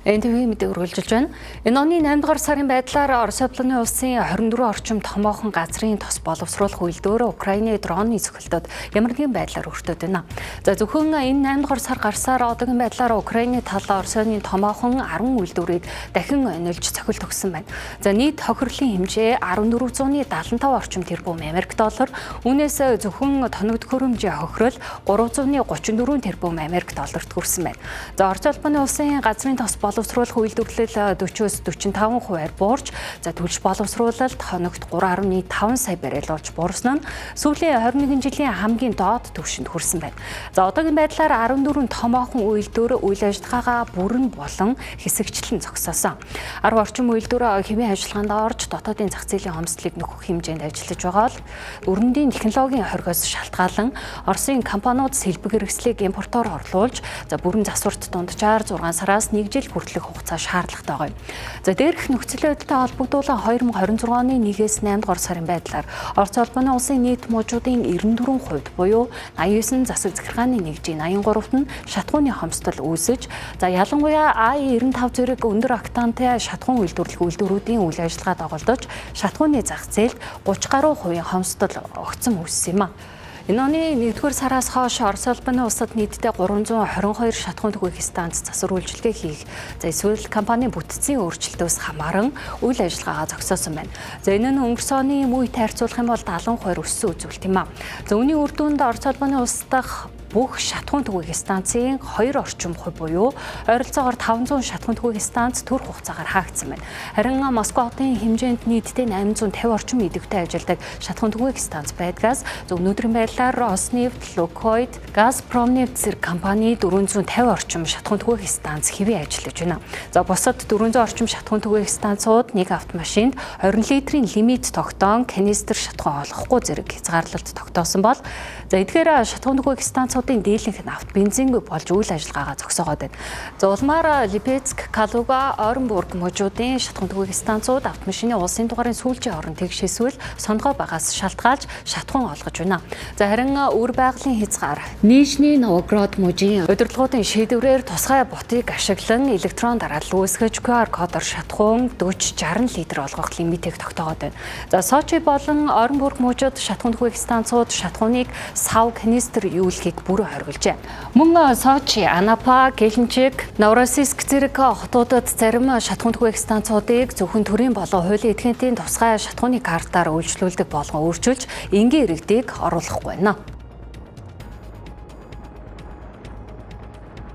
НТВ мэдээ өргөлжилж байна. Энэ оны 8 дугаар сарын байдлаар Орос улсын 24 орчим томоохон газрын тос боловсруулах үйлдвэр Украины дроны цохилтод ямар нэгэн байдлаар өртөд байна. За зөвхөн энэ 8 дугаар сар гарсаар одоогийн байдлаар Украины талаа Оросын томоохон 10 үйлдвэрийг дахин онилж цохилт өгсөн байна. За нийт хохирлын хэмжээ 1475 орчим тэрбум Америк доллар, үүнээс зөвхөн тоногд хөрөмжийн хохирол 334 тэрбум Америк долларт хүрсэн байна. За Орос улсын газрын тос боловсруулах үйлдвэрлэл 40-с 45%-аар буурч, за төлж боловсруулалт хоногт 3.5 сая баррел болж буурсан нь сүүлийн 21 жилийн хамгийн доод түвшинд хүрсэн байна. За одоогийн байдлаар 14 томоохон үйлдвэр үйл ажиллагаагаа бүрэн болон хэсэгчлэн зогсоосон. 10 орчим үйлдвэр хэмжээ ажиллагаанд орж дотоодын зах зээлийн хомсдлыг нөхөх хэмжээнд ажиллаж байгаа л өрөндийн технологийн хоригоос шалтгаалan Оросын компаниуд сэлбэг хэрэгслийг импортоор орлуулж, за бүрэн засварт дунджаар 6 сараас 1 жил хүртэлх хугацаа шаардлагатай байгаа юм. За дээрх нөхцөл байдалтай холбогдуулан 2026 оны 1-ээс 8 дугаар сарын байдлаар Орос улсын нийт мужуудын 94% буюу 89 засаг захиргааны нэгжийн 83-т нь шатхууны хомсдол үүсэж, за ялангуяа I-95 зэрэг өндөр октантай шатхуун үйлдвэрүүдийн үйл ажиллагаа доголдож, шатхууны зах зээлд 30 гаруй хувийн хомсдол огцом үүссэн юм а. Энэ оны 1-р сараас хойш Орос улсад нийтдээ 322 шатхуун түгээх станц засвар үйлчилгээ хийх, за эсвэл компани бүтцийн өөрчлөлтөөс хамааран үйл ажиллагаагаа зогсоосон байна. За энэ нь өнгөрсөн оны мөн үетэй харьцуулах юм бол 70% өссөн үзүүлэлт юм а. За үүний үр дүнд Орос улс дахь бүх шатхуун түгээх станцын 2 орчим хувь буюу ойролцоогоор 500 шатхуун түгээх станц төр хугацаагаар хаагдсан байна. Харин Москва хотын хэмжээнд нийтдээ 850 орчим идэвхтэй ажилладаг шатхуун түгээх станц байдгаас өнөөдрийн байдлаар Роснефть, Лукойл, Газпромнефть зэрэг компани 450 орчим шатхуун түгээх станц хэвээ ажиллаж байна. За бусад 400 орчим шатхуун түгээх станцууд нэг автомашинд 20 литрийн лимит тогтоон канистр шатхуун олохгүй зэрэг хязгаарлалт тогтоосон бол, за эдгээр шатхуун түгээх станцуудын дийлэнх нь авто бензингүй болж үйл ажиллагаагаа зогсоогоод байна. За улмаар Липецк, Калуга, Оренбург мужуудын шатхуун түгээх станцууд автомашины улсын дугаарын сүүлчийн орон тэгш эсвэл сонгоо багаас шалтгаалж шатхуун олгож байна. За харин өр байгалийн хязгаар Нижний Новгород мужийн удирдлагуудын шийдвэрээр тусгай ботыг ашиглан электрон дараалал үүсгэж QR кодоор шатхуун 40-60 литр олгох лимитийг тогтоогоод байна. За Сочи болон Оренбург мужид шатхуун түгээх станцууд шатхууныг сав канистр юулхийг бүрэн хоригложээ. Мөн Сочи, Анапа, Гелмчек, Новороссийск зэрэг хотуудад зарим шатхуун түгээх станцуудыг зөвхөн төрийн болон хуулийн этгээдийн тусгай шатхууны картаар үйлчлүүлдэг болгон өөрчилж, энгийн иргэдийг оруулахгүй байна.